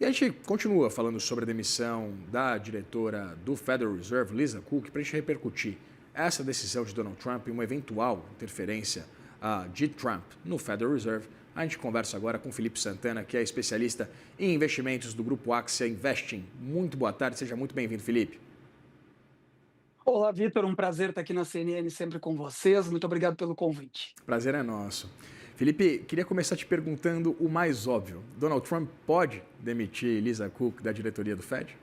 E a gente continua falando sobre a demissão da diretora do Federal Reserve, Lisa Cook, para a gente repercutir essa decisão de Donald Trump e uma eventual interferência de Trump no Federal Reserve. A gente conversa agora com Felipe Santana, que é especialista em investimentos do grupo Axia Investing. Muito boa tarde, seja muito bem-vindo, Felipe. Olá, Vitor, um prazer estar aqui na CNN sempre com vocês. Muito obrigado pelo convite. Prazer é nosso. Felipe, queria começar te perguntando o mais óbvio. Donald Trump pode demitir Lisa Cook da diretoria do Fed?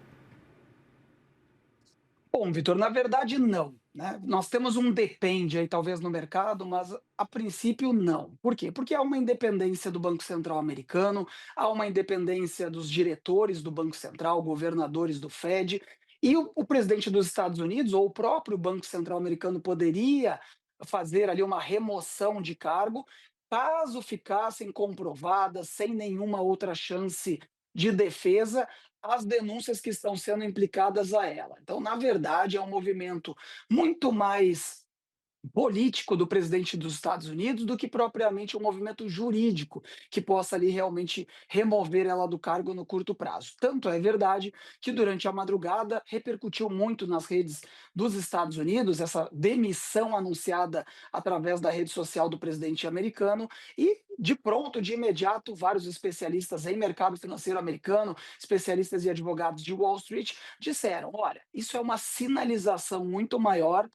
Bom, Vitor, na verdade, não, né? Nós temos um depende aí, talvez, no mercado, mas a princípio não. Por quê? Porque há uma independência do Banco Central americano, há uma independência dos diretores do Banco Central, governadores do Fed, e o presidente dos Estados Unidos, ou o próprio Banco Central americano, poderia fazer ali uma remoção de cargo, caso ficassem comprovadas, sem nenhuma outra chance de defesa, as denúncias que estão sendo implicadas a ela. Então, na verdade, é um movimento muito mais político do presidente dos Estados Unidos do que propriamente um movimento jurídico que possa ali realmente remover ela do cargo no curto prazo. Tanto é verdade que durante a madrugada repercutiu muito nas redes dos Estados Unidos essa demissão anunciada através da rede social do presidente americano e de pronto, de imediato, vários especialistas em mercado financeiro americano, especialistas e advogados de Wall Street, disseram: olha, isso é uma sinalização muito maior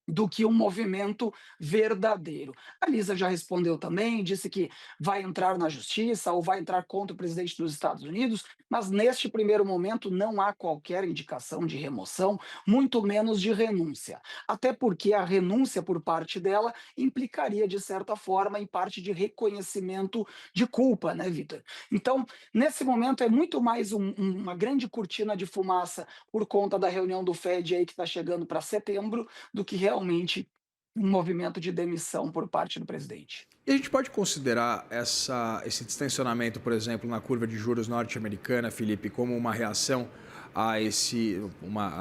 do que um movimento verdadeiro. A Lisa já respondeu também, disse que vai entrar na justiça ou vai entrar contra o presidente dos Estados Unidos, mas neste primeiro momento não há qualquer indicação de remoção, muito menos de renúncia. Até porque a renúncia por parte dela implicaria, de certa forma, em parte de reconhecimento de culpa, né, Vitor? Então, nesse momento, é muito mais uma grande cortina de fumaça por conta da reunião do Fed aí que está chegando para setembro do que realmente um movimento de demissão por parte do presidente. E a gente pode considerar esse distensionamento, por exemplo, na curva de juros norte-americana, Felipe, como uma reação a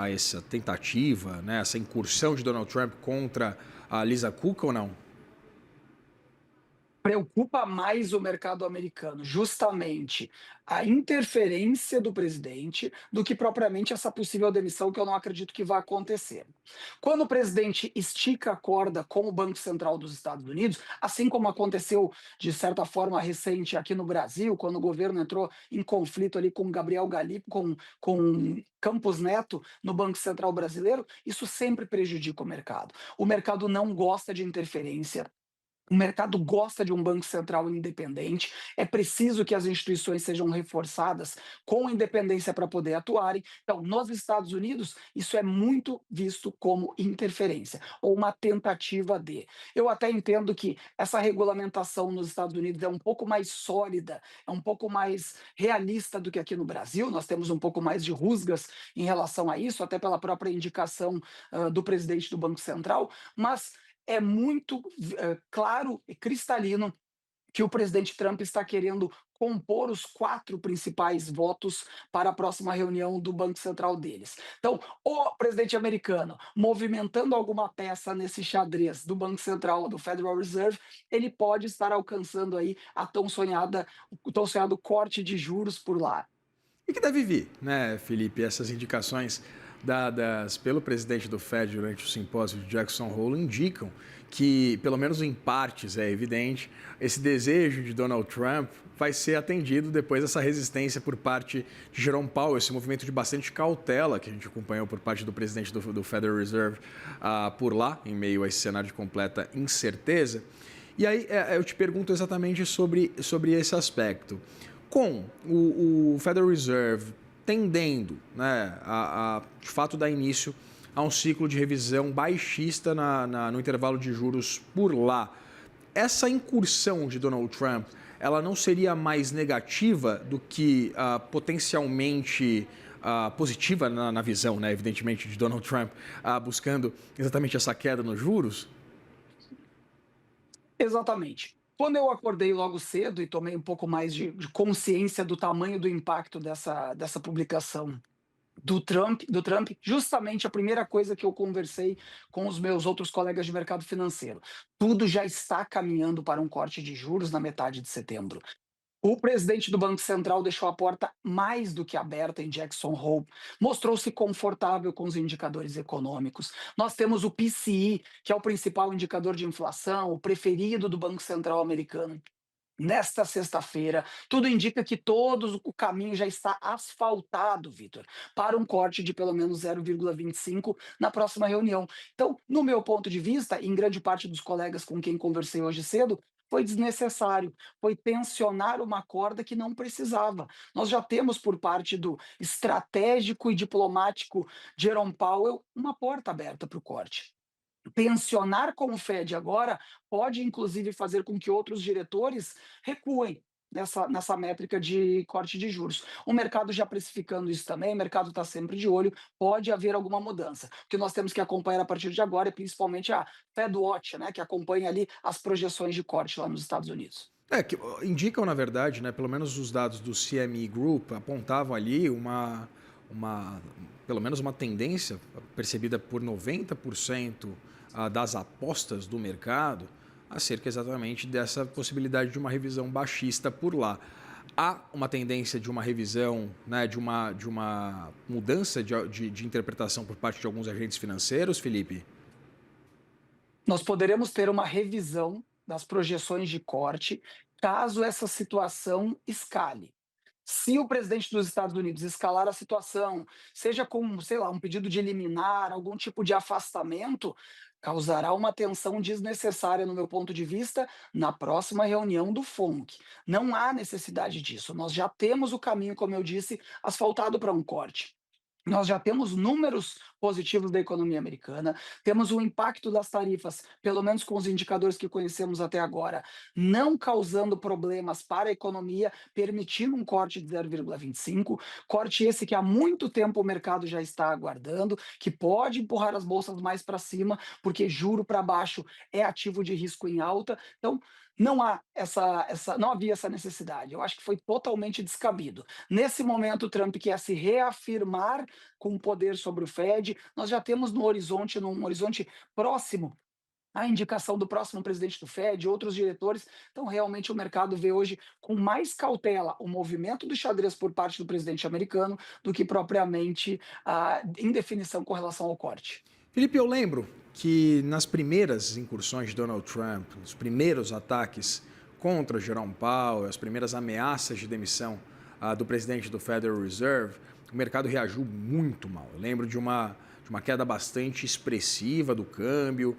essa tentativa, né, essa incursão de Donald Trump contra a Lisa Cook ou não? Preocupa mais o mercado americano, justamente a interferência do presidente, do que propriamente essa possível demissão, que eu não acredito que vai acontecer. Quando o presidente estica a corda com o Banco Central dos Estados Unidos, assim como aconteceu de certa forma recente aqui no Brasil, quando o governo entrou em conflito ali com Gabriel Galip, com Campos Neto no Banco Central brasileiro, isso sempre prejudica o mercado. O mercado não gosta de interferência. O mercado gosta de um banco central independente, é preciso que as instituições sejam reforçadas com independência para poder atuarem. Então, nos Estados Unidos, isso é muito visto como interferência ou uma tentativa de. Eu até entendo que essa regulamentação nos Estados Unidos é um pouco mais sólida, é um pouco mais realista do que aqui no Brasil. Nós temos um pouco mais de rusgas em relação a isso, até pela própria indicação do presidente do Banco Central, mas é muito claro e cristalino que o presidente Trump está querendo compor os quatro principais votos para a próxima reunião do Banco Central deles. Então, o presidente americano movimentando alguma peça nesse xadrez do Banco Central, do Federal Reserve, ele pode estar alcançando aí o tão sonhado corte de juros por lá. E que deve vir, né, Felipe, essas indicações dadas pelo presidente do Fed durante o simpósio de Jackson Hole indicam que, pelo menos em partes, é evidente, esse desejo de Donald Trump vai ser atendido depois dessa resistência por parte de Jerome Powell, esse movimento de bastante cautela que a gente acompanhou por parte do presidente do Federal Reserve por lá, em meio a esse cenário de completa incerteza. E aí eu te pergunto exatamente sobre esse aspecto. Com o Federal Reserve tendendo, né, de fato dar início a um ciclo de revisão baixista no intervalo de juros por lá, essa incursão de Donald Trump, ela não seria mais negativa do que potencialmente positiva na visão, né, evidentemente, de Donald Trump, buscando exatamente essa queda nos juros? Exatamente. Quando eu acordei logo cedo e tomei um pouco mais de consciência do tamanho do impacto dessa publicação do Trump, justamente a primeira coisa que eu conversei com os meus outros colegas de mercado financeiro. Tudo já está caminhando para um corte de juros na metade de setembro. O presidente do Banco Central deixou a porta mais do que aberta em Jackson Hole, mostrou-se confortável com os indicadores econômicos. Nós temos o PCI, que é o principal indicador de inflação, o preferido do Banco Central americano. Nesta sexta-feira, tudo indica que todos o caminho já está asfaltado, Vitor, para um corte de pelo menos 0,25 na próxima reunião. Então, no meu ponto de vista, e em grande parte dos colegas com quem conversei hoje cedo, foi desnecessário, foi tensionar uma corda que não precisava. Nós já temos por parte do estratégico e diplomático Jerome Powell uma porta aberta para o corte. Tensionar com o Fed agora pode, inclusive, fazer com que outros diretores recuem nessa métrica de corte de juros. O mercado já precificando isso também, o mercado está sempre de olho, pode haver alguma mudança. O que nós temos que acompanhar a partir de agora é principalmente a Fed Watch, né, que acompanha ali as projeções de corte lá nos Estados Unidos. Que indicam, na verdade, né, pelo menos os dados do CME Group apontavam ali uma pelo menos uma tendência percebida por 90% das apostas do mercado acerca exatamente dessa possibilidade de uma revisão baixista por lá. Há uma tendência de uma revisão, né, de uma mudança de interpretação por parte de alguns agentes financeiros, Felipe? Nós poderemos ter uma revisão das projeções de corte caso essa situação escale. Se o presidente dos Estados Unidos escalar a situação, seja com, sei lá, um pedido de liminar, algum tipo de afastamento, causará uma tensão desnecessária, no meu ponto de vista, na próxima reunião do FONC. Não há necessidade disso. Nós já temos o caminho, como eu disse, asfaltado para um corte. Nós já temos números positivos da economia americana, temos o impacto das tarifas, pelo menos com os indicadores que conhecemos até agora, não causando problemas para a economia, permitindo um corte de 0,25, corte esse que há muito tempo o mercado já está aguardando, que pode empurrar as bolsas mais para cima, porque juro para baixo é ativo de risco em alta. Então, não havia essa necessidade. Eu acho que foi totalmente descabido. Nesse momento, o Trump quer se reafirmar com o poder sobre o Fed. Nós já temos no horizonte, num horizonte próximo, a indicação do próximo presidente do Fed, outros diretores. Então, realmente, o mercado vê hoje com mais cautela o movimento do xadrez por parte do presidente americano do que propriamente a indefinição com relação ao corte. Felipe, eu lembro que nas primeiras incursões de Donald Trump, os primeiros ataques contra Jerome Powell, as primeiras ameaças de demissão do presidente do Federal Reserve, o mercado reagiu muito mal. Eu lembro de uma queda bastante expressiva do câmbio,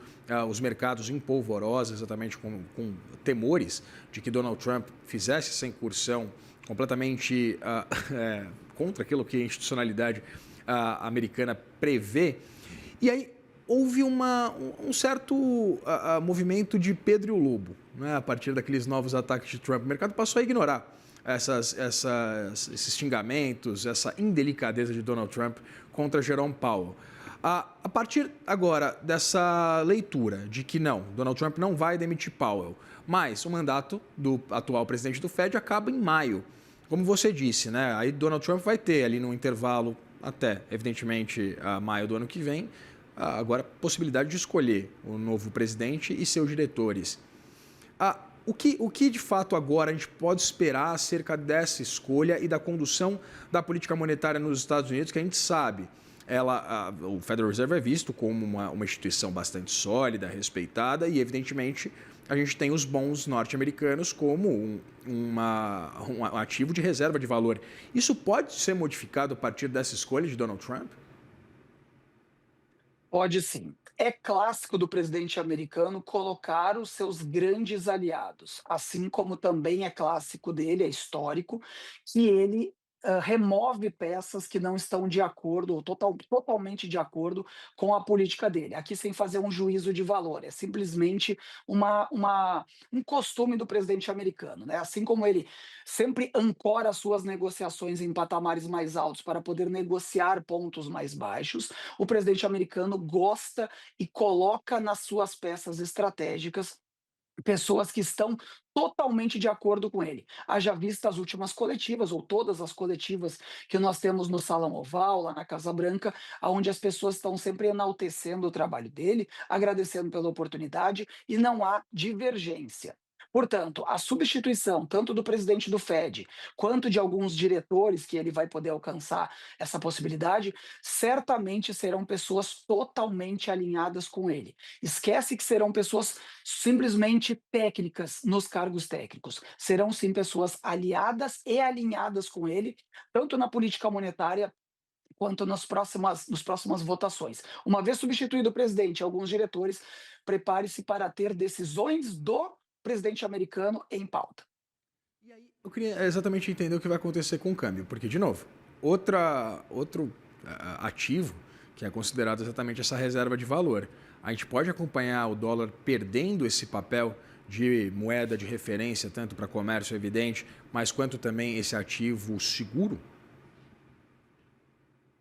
os mercados em polvorosa, exatamente com temores de que Donald Trump fizesse essa incursão completamente contra aquilo que a institucionalidade americana prevê. E aí houve um certo movimento de Pedro e o Lobo, né, a partir daqueles novos ataques de Trump. O mercado passou a ignorar esses xingamentos, essa indelicadeza de Donald Trump contra Jerome Powell. A partir agora dessa leitura de que não, Donald Trump não vai demitir Powell, mas o mandato do atual presidente do Fed acaba em maio. Como você disse, né? Aí Donald Trump vai ter ali no intervalo até, evidentemente, maio do ano que vem, agora possibilidade de escolher o novo presidente e seus diretores. O que de fato agora a gente pode esperar acerca dessa escolha e da condução da política monetária nos Estados Unidos, que a gente sabe, o Federal Reserve é visto como uma instituição bastante sólida, respeitada, e evidentemente a gente tem os bons norte-americanos como um ativo de reserva de valor. Isso pode ser modificado a partir dessa escolha de Donald Trump? Pode sim. É clássico do presidente americano colocar os seus grandes aliados, assim como também é clássico dele, é histórico, que ele remove peças que não estão de acordo, ou totalmente de acordo com a política dele. Aqui sem fazer um juízo de valor, é simplesmente um costume do presidente americano, né? Assim como ele sempre ancora as suas negociações em patamares mais altos para poder negociar pontos mais baixos, o presidente americano gosta e coloca nas suas peças estratégicas pessoas que estão totalmente de acordo com ele. Haja vista as últimas coletivas, ou todas as coletivas que nós temos no Salão Oval, lá na Casa Branca, onde as pessoas estão sempre enaltecendo o trabalho dele, agradecendo pela oportunidade, e não há divergência. Portanto, a substituição tanto do presidente do Fed, quanto de alguns diretores que ele vai poder alcançar essa possibilidade, certamente serão pessoas totalmente alinhadas com ele. Esquece que serão pessoas simplesmente técnicas nos cargos técnicos. Serão sim pessoas aliadas e alinhadas com ele, tanto na política monetária quanto nas próximas votações. Uma vez substituído o presidente e alguns diretores, prepare-se para ter decisões do presidente americano em pauta. E aí, eu queria exatamente entender o que vai acontecer com o câmbio, porque, de novo, outro ativo que é considerado exatamente essa reserva de valor. A gente pode acompanhar o dólar perdendo esse papel de moeda de referência, tanto para comércio evidente, mas quanto também esse ativo seguro?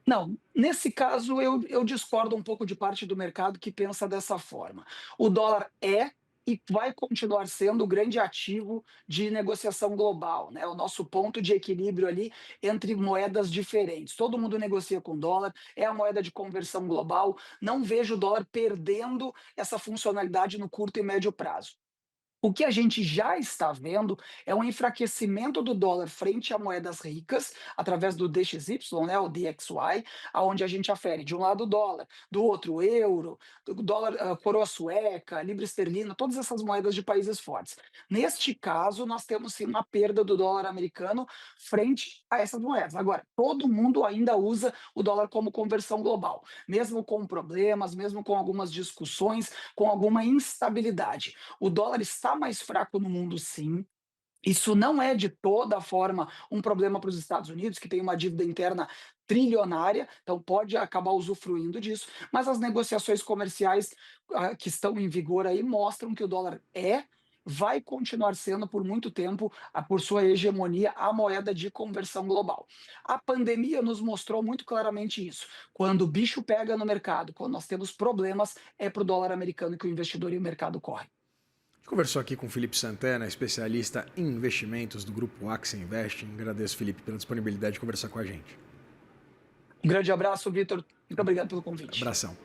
Não, nesse caso eu discordo um pouco de parte do mercado que pensa dessa forma. O dólar é e vai continuar sendo o grande ativo de negociação global, né? O nosso ponto de equilíbrio ali entre moedas diferentes. Todo mundo negocia com dólar, é a moeda de conversão global. Não vejo o dólar perdendo essa funcionalidade no curto e médio prazo. O que a gente já está vendo é um enfraquecimento do dólar frente a moedas ricas, através do DXY, né, o DXY, aonde a gente afere de um lado o dólar, do outro o euro, do dólar, coroa sueca, libra esterlina, todas essas moedas de países fortes. Neste caso, nós temos sim uma perda do dólar americano frente a essas moedas. Agora, todo mundo ainda usa o dólar como conversão global, mesmo com problemas, mesmo com algumas discussões, com alguma instabilidade. O dólar está mais fraco no mundo, sim. Isso não é de toda forma um problema para os Estados Unidos, que tem uma dívida interna trilionária, então pode acabar usufruindo disso, mas as negociações comerciais que estão em vigor aí mostram que o dólar vai continuar sendo por muito tempo, por sua hegemonia, a moeda de conversão global. A pandemia nos mostrou muito claramente isso. Quando o bicho pega no mercado, quando nós temos problemas, é para o dólar americano que o investidor e o mercado correm. A gente conversou aqui com o Felipe Santana, especialista em investimentos do grupo Axia Invest. Agradeço, Felipe, pela disponibilidade de conversar com a gente. Um grande abraço, Vitor. Muito obrigado pelo convite. Abração.